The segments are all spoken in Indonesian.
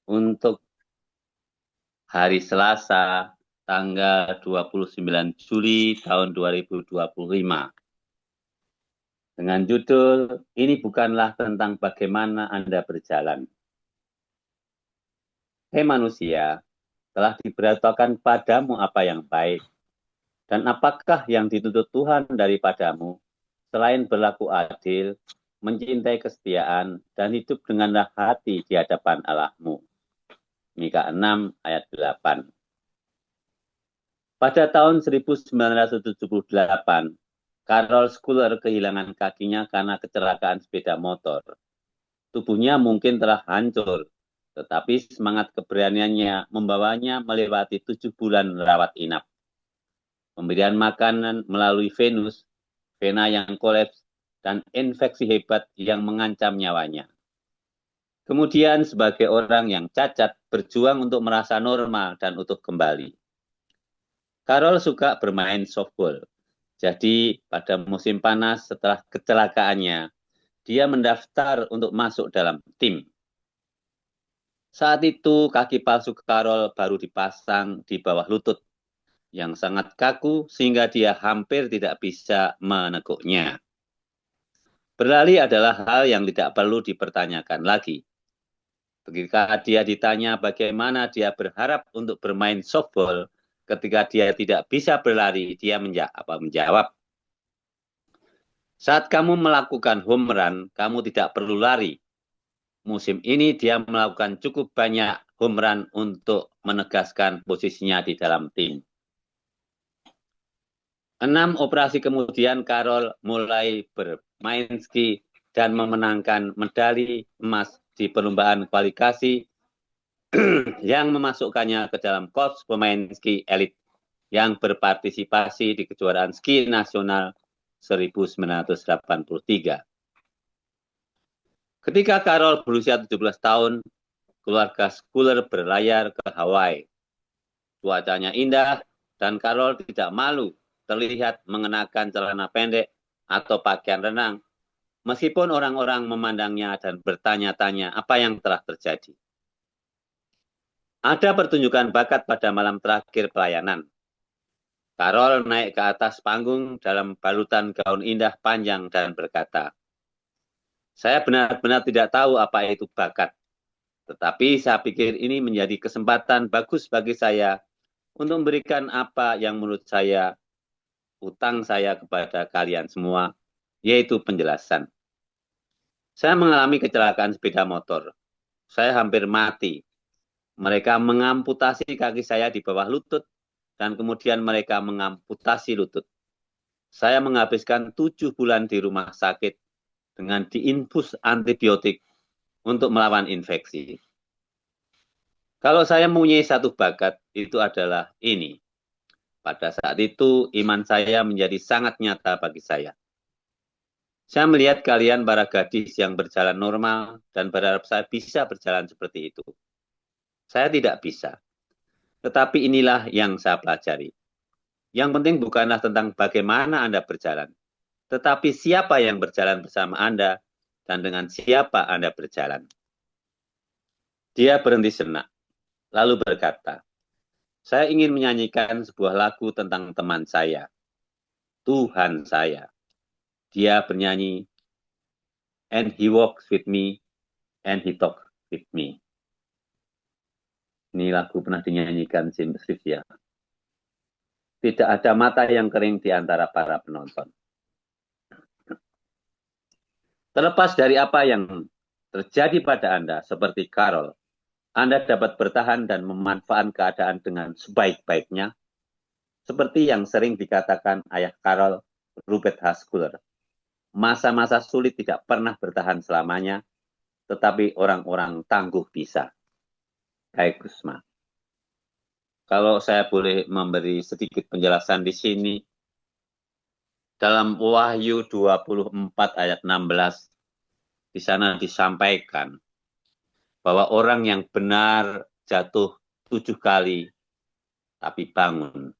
untuk hari Selasa, tanggal 29 Juli tahun 2025. Dengan judul, ini bukanlah tentang bagaimana Anda berjalan. Hei manusia, telah diberitakan padamu apa yang baik, dan apakah yang dituntut Tuhan daripadamu, selain berlaku adil, mencintai kesetiaan, dan hidup dengan hati di hadapan Allahmu. Mika 6 ayat 8. Pada tahun 1978, Carol Schuler kehilangan kakinya karena kecelakaan sepeda motor. Tubuhnya mungkin telah hancur, tetapi semangat keberaniannya membawanya melewati 7 bulan rawat inap. Pemberian makanan melalui venus, vena yang kolaps, dan infeksi hebat yang mengancam nyawanya. Kemudian sebagai orang yang cacat, berjuang untuk merasa normal dan utuh kembali. Carol suka bermain softball. Jadi pada musim panas setelah kecelakaannya, dia mendaftar untuk masuk dalam tim. Saat itu kaki palsu Carol baru dipasang di bawah lutut yang sangat kaku sehingga dia hampir tidak bisa menekuknya. Berlari adalah hal yang tidak perlu dipertanyakan lagi. Ketika dia ditanya bagaimana dia berharap untuk bermain softball ketika dia tidak bisa berlari, dia menjawab, saat kamu melakukan home run, kamu tidak perlu lari. Musim ini dia melakukan cukup banyak home run untuk menegaskan posisinya di dalam tim. 6 operasi kemudian, Carol mulai bermain ski dan memenangkan medali emas di perlombaan kualifikasi yang memasukkannya ke dalam korps pemain ski elit yang berpartisipasi di kejuaraan ski nasional 1983. Ketika Carol berusia 17 tahun, keluarga Schuler berlayar ke Hawaii. Cuacanya indah dan Carol tidak malu terlihat mengenakan celana pendek atau pakaian renang, meskipun orang-orang memandangnya dan bertanya-tanya apa yang telah terjadi. Ada pertunjukan bakat pada malam terakhir pelayanan. Carol naik ke atas panggung dalam balutan gaun indah panjang dan berkata, saya benar-benar tidak tahu apa itu bakat, tetapi saya pikir ini menjadi kesempatan bagus bagi saya untuk memberikan apa yang menurut saya utang saya kepada kalian semua, yaitu penjelasan. Saya mengalami kecelakaan sepeda motor. Saya hampir mati. Mereka mengamputasi kaki saya di bawah lutut, dan kemudian mereka mengamputasi lutut. Saya menghabiskan 7 bulan di rumah sakit dengan diinfus antibiotik untuk melawan infeksi. Kalau saya mempunyai satu bakat, itu adalah ini. Pada saat itu, iman saya menjadi sangat nyata bagi saya. Saya melihat kalian para gadis yang berjalan normal dan berharap saya bisa berjalan seperti itu. Saya tidak bisa. Tetapi inilah yang saya pelajari. Yang penting bukanlah tentang bagaimana Anda berjalan, tetapi siapa yang berjalan bersama Anda dan dengan siapa Anda berjalan. Dia berhenti sejenak, lalu berkata, saya ingin menyanyikan sebuah lagu tentang teman saya, Tuhan saya. Dia bernyanyi, and he walks with me, and he talks with me. Ini lagu pernah dinyanyikan James Rivia. Tidak ada mata yang kering di antara para penonton. Terlepas dari apa yang terjadi pada Anda, seperti Carol, Anda dapat bertahan dan memanfaatkan keadaan dengan sebaik-baiknya, seperti yang sering dikatakan ayah Carol, Rupert H. Schuler. Masa-masa sulit tidak pernah bertahan selamanya, tetapi orang-orang tangguh bisa. Kai Kusma. Kalau saya boleh memberi sedikit penjelasan di sini, dalam Wahyu 24 ayat 16, di sana disampaikan bahwa orang yang benar jatuh 7 kali, tapi bangun.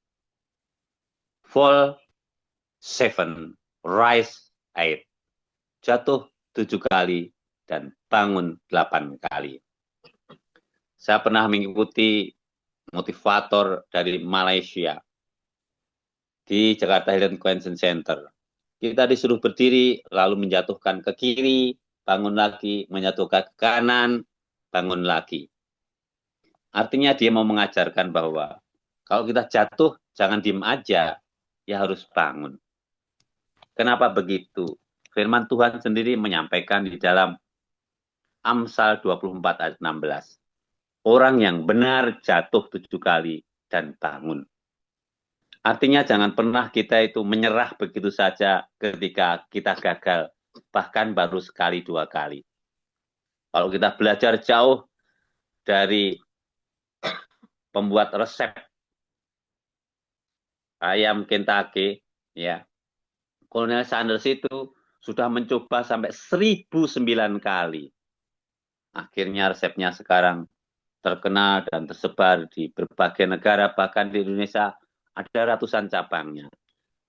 Fall 7, rise 8. Jatuh 7 kali dan bangun 8 kali. Saya pernah mengikuti motivator dari Malaysia di Jakarta Hidden Convention Center. Kita disuruh berdiri, lalu menjatuhkan ke kiri, bangun lagi, menjatuhkan ke kanan, bangun lagi. Artinya dia mau mengajarkan bahwa kalau kita jatuh, jangan diem aja, ya harus bangun. Kenapa begitu? Firman Tuhan sendiri menyampaikan di dalam Amsal 24 ayat 16. Orang yang benar jatuh 7 kali dan bangun. Artinya jangan pernah kita itu menyerah begitu saja ketika kita gagal, bahkan baru sekali 2 kali. Kalau kita belajar jauh dari pembuat resep ayam Kentucky, ya, Colonel Sanders itu sudah mencoba sampai 1009 kali. Akhirnya resepnya sekarang terkenal dan tersebar di berbagai negara, bahkan di Indonesia ada ratusan cabangnya.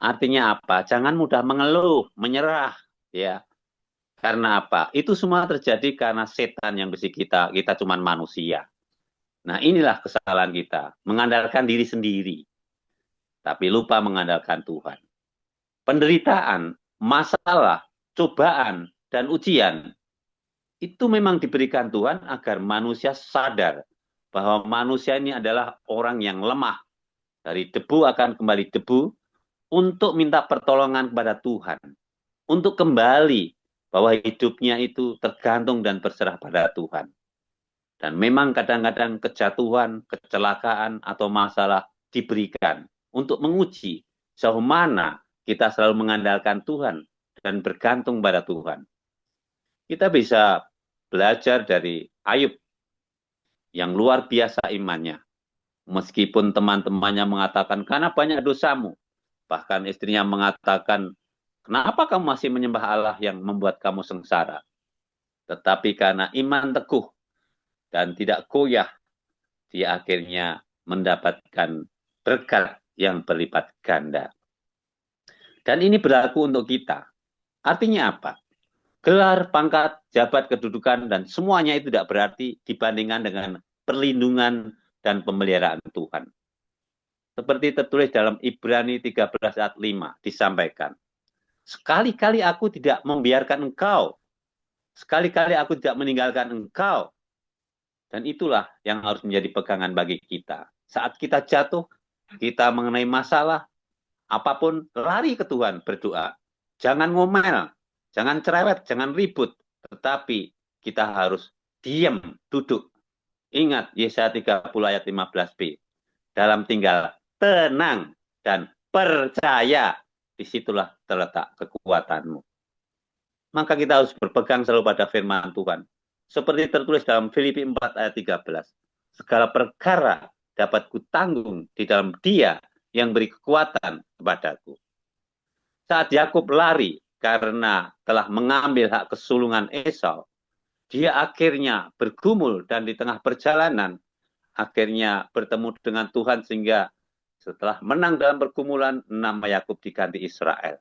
Artinya apa? Jangan mudah mengeluh, menyerah, ya. Karena apa? Itu semua terjadi karena setan yang bisi kita cuma manusia. Nah, inilah kesalahan kita, mengandalkan diri sendiri, tapi lupa mengandalkan Tuhan. Penderitaan, masalah, cobaan, dan ujian itu memang diberikan Tuhan agar manusia sadar bahwa manusia ini adalah orang yang lemah. Dari debu akan kembali debu untuk minta pertolongan kepada Tuhan. Untuk kembali bahwa hidupnya itu tergantung dan berserah pada Tuhan. Dan memang kadang-kadang kejatuhan, kecelakaan, atau masalah diberikan untuk menguji sejauh mana kita selalu mengandalkan Tuhan dan bergantung pada Tuhan. Kita bisa belajar dari Ayub yang luar biasa imannya. Meskipun teman-temannya mengatakan, karena banyak dosamu. Bahkan istrinya mengatakan, kenapa kamu masih menyembah Allah yang membuat kamu sengsara? Tetapi karena iman teguh dan tidak goyah, dia akhirnya mendapatkan berkat yang berlipat ganda. Dan ini berlaku untuk kita. Artinya apa? Gelar, pangkat, jabat, kedudukan, dan semuanya itu tidak berarti dibandingkan dengan perlindungan dan pemeliharaan Tuhan. Seperti tertulis dalam Ibrani 13 ayat 5 disampaikan. Sekali-kali aku tidak membiarkan engkau. Sekali-kali aku tidak meninggalkan engkau. Dan itulah yang harus menjadi pegangan bagi kita. Saat kita jatuh, kita mengenai masalah, apapun, lari ke Tuhan, berdoa. Jangan ngomel, jangan cerewet, jangan ribut. Tetapi kita harus diam, duduk. Ingat Yesaya 30 ayat 15b. Dalam tinggal tenang dan percaya. Disitulah terletak kekuatanmu. Maka kita harus berpegang selalu pada firman Tuhan. Seperti tertulis dalam Filipi 4 ayat 13. Segala perkara dapat kutanggung di dalam Dia yang beri kekuatan kepadaku. Saat Yakub lari karena telah mengambil hak kesulungan Esau, dia akhirnya bergumul dan di tengah perjalanan akhirnya bertemu dengan Tuhan sehingga setelah menang dalam pergumulan nama Yakub diganti Israel.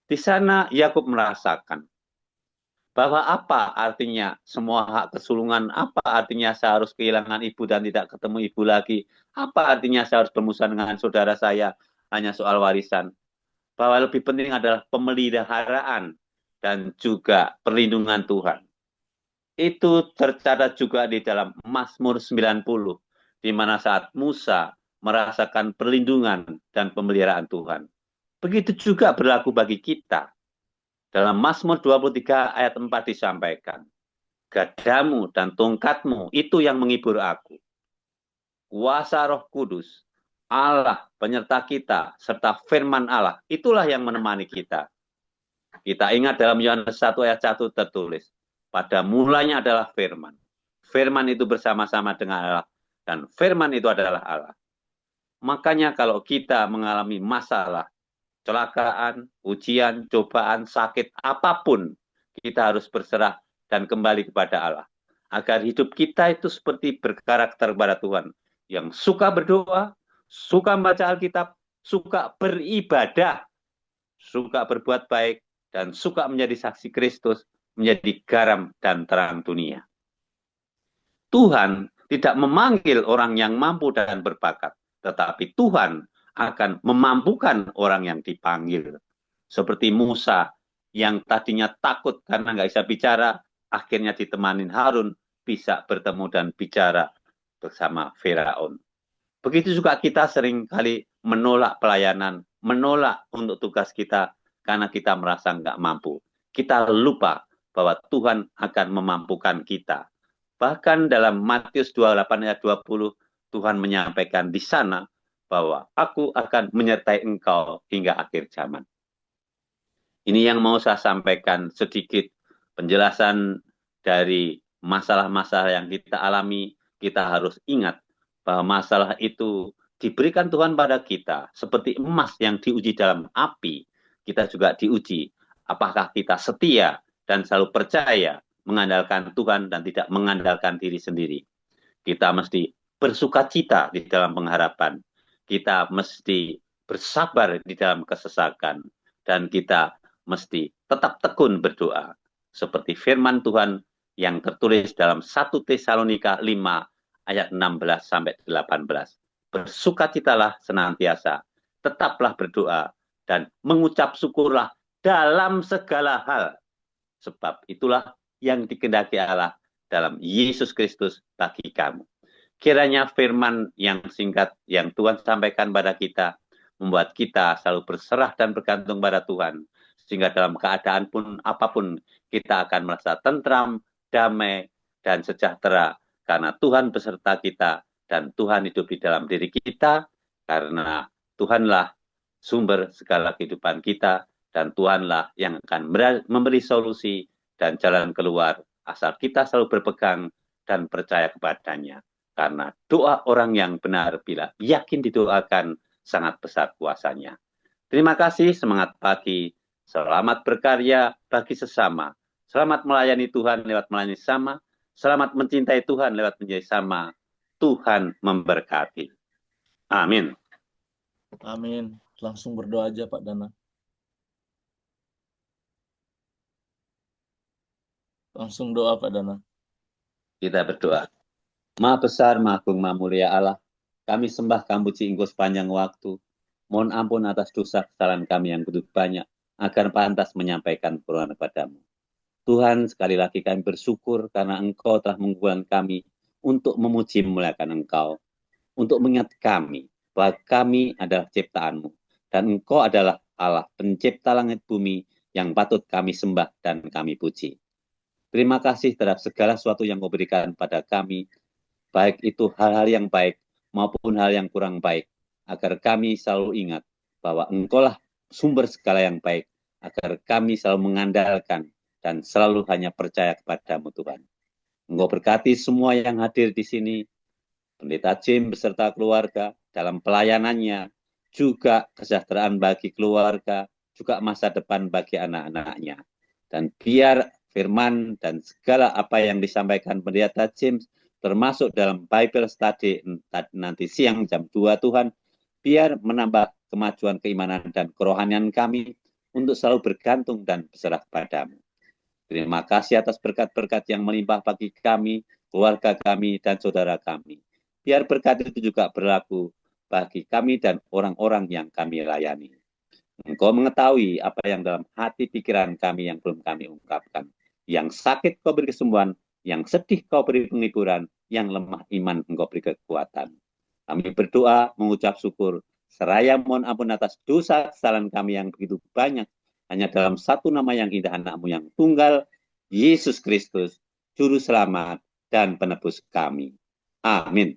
Di sana Yakub merasakan bahwa apa artinya semua hak kesulungan, apa artinya saya harus kehilangan ibu dan tidak ketemu ibu lagi, apa artinya saya harus bermusuhan dengan saudara saya hanya soal warisan. Bahwa lebih penting adalah pemeliharaan dan juga perlindungan Tuhan. Itu tercatat juga di dalam Mazmur 90, di mana saat Musa merasakan perlindungan dan pemeliharaan Tuhan. Begitu juga berlaku bagi kita. Dalam Mazmur 23 ayat 4 disampaikan, gadamu dan tongkatmu itu yang menghibur aku. Kuasa Roh Kudus, Allah penyerta kita, serta firman Allah, itulah yang menemani kita. Kita ingat dalam Yohanes 1 ayat 1 tertulis, pada mulanya adalah firman. Firman itu bersama-sama dengan Allah, dan firman itu adalah Allah. Makanya kalau kita mengalami masalah, kecelakaan, ujian, cobaan, sakit, apapun, kita harus berserah dan kembali kepada Allah. Agar hidup kita itu seperti berkarakter kepada Tuhan. Yang suka berdoa, suka membaca Alkitab, suka beribadah, suka berbuat baik, dan suka menjadi saksi Kristus, menjadi garam dan terang dunia. Tuhan tidak memanggil orang yang mampu dan berbakat, tetapi Tuhan akan memampukan orang yang dipanggil. Seperti Musa yang tadinya takut karena nggak bisa bicara, akhirnya ditemani Harun bisa bertemu dan bicara bersama Firaun. Begitu juga kita sering kali menolak pelayanan, menolak untuk tugas kita karena kita merasa nggak mampu. Kita lupa bahwa Tuhan akan memampukan kita. Bahkan dalam Matius 28 ayat 20, Tuhan menyampaikan di sana bahwa aku akan menyertai engkau hingga akhir zaman. Ini yang mau saya sampaikan sedikit penjelasan dari masalah-masalah yang kita alami. Kita harus ingat bahwa masalah itu diberikan Tuhan pada kita seperti emas yang diuji dalam api. Kita juga diuji apakah kita setia dan selalu percaya mengandalkan Tuhan dan tidak mengandalkan diri sendiri. Kita mesti bersukacita di dalam pengharapan. Kita mesti bersabar di dalam kesesakan. Dan kita mesti tetap tekun berdoa. Seperti firman Tuhan yang tertulis dalam 1 Tesalonika 5 ayat 16 sampai 18. Bersukacitalah senantiasa, tetaplah berdoa, dan mengucap syukurlah dalam segala hal. Sebab itulah yang dikehendaki Allah dalam Yesus Kristus bagi kamu. Kiranya firman yang singkat yang Tuhan sampaikan pada kita membuat kita selalu berserah dan bergantung pada Tuhan. Sehingga dalam keadaan pun apapun kita akan merasa tentram, damai, dan sejahtera. Karena Tuhan beserta kita dan Tuhan hidup di dalam diri kita. Karena Tuhanlah sumber segala kehidupan kita. Dan Tuhanlah yang akan memberi solusi dan jalan keluar. Asal kita selalu berpegang dan percaya kepadanya. Karena doa orang yang benar bila yakin didoakan sangat besar kuasanya. Terima kasih, semangat pagi. Selamat berkarya bagi sesama. Selamat melayani Tuhan lewat melayani sama. Selamat mencintai Tuhan lewat menjadi sama. Tuhan memberkati. Amin. Amin. Langsung berdoa aja Pak Dana. Langsung doa Pak Dana. Kita berdoa. Maha besar, maha agung, maha mulia Allah. Kami sembah kami puji Engkau sepanjang waktu. Mohon ampun atas dosa kesalahan kami yang begitu banyak, agar pantas menyampaikan permohonan kepadamu. Tuhan, sekali lagi kami bersyukur karena Engkau telah mengumpulkan kami untuk memuji memuliakan Engkau, untuk mengingat kami bahwa kami adalah ciptaan-Mu, dan Engkau adalah Allah pencipta langit bumi yang patut kami sembah dan kami puji. Terima kasih terhadap segala sesuatu yang Kau berikan pada kami, baik itu hal-hal yang baik maupun hal yang kurang baik, agar kami selalu ingat bahwa Engkau-lah sumber segala yang baik, agar kami selalu mengandalkan dan selalu hanya percaya kepadamu Tuhan. Engkau berkati semua yang hadir di sini, Pendeta Jim beserta keluarga dalam pelayanannya, juga kesejahteraan bagi keluarga, juga masa depan bagi anak-anaknya. Dan biar firman dan segala apa yang disampaikan Pendeta James, termasuk dalam Bible Study nanti siang jam 2 Tuhan, biar menambah kemajuan keimanan dan kerohanian kami untuk selalu bergantung dan berserah padamu. Terima kasih atas berkat-berkat yang melimpah bagi kami, keluarga kami, dan saudara kami. Biar berkat itu juga berlaku bagi kami dan orang-orang yang kami layani. Engkau mengetahui apa yang dalam hati pikiran kami yang belum kami ungkapkan. Yang sakit kau beri kesembuhan, yang sedih kau beri penghiburan, yang lemah iman engkau beri kekuatan. Kami berdoa, mengucap syukur, seraya mohon ampun atas dosa kesalahan kami yang begitu banyak, hanya dalam satu nama yang indah anak-Mu yang tunggal, Yesus Kristus, Juru Selamat dan Penebus kami. Amin.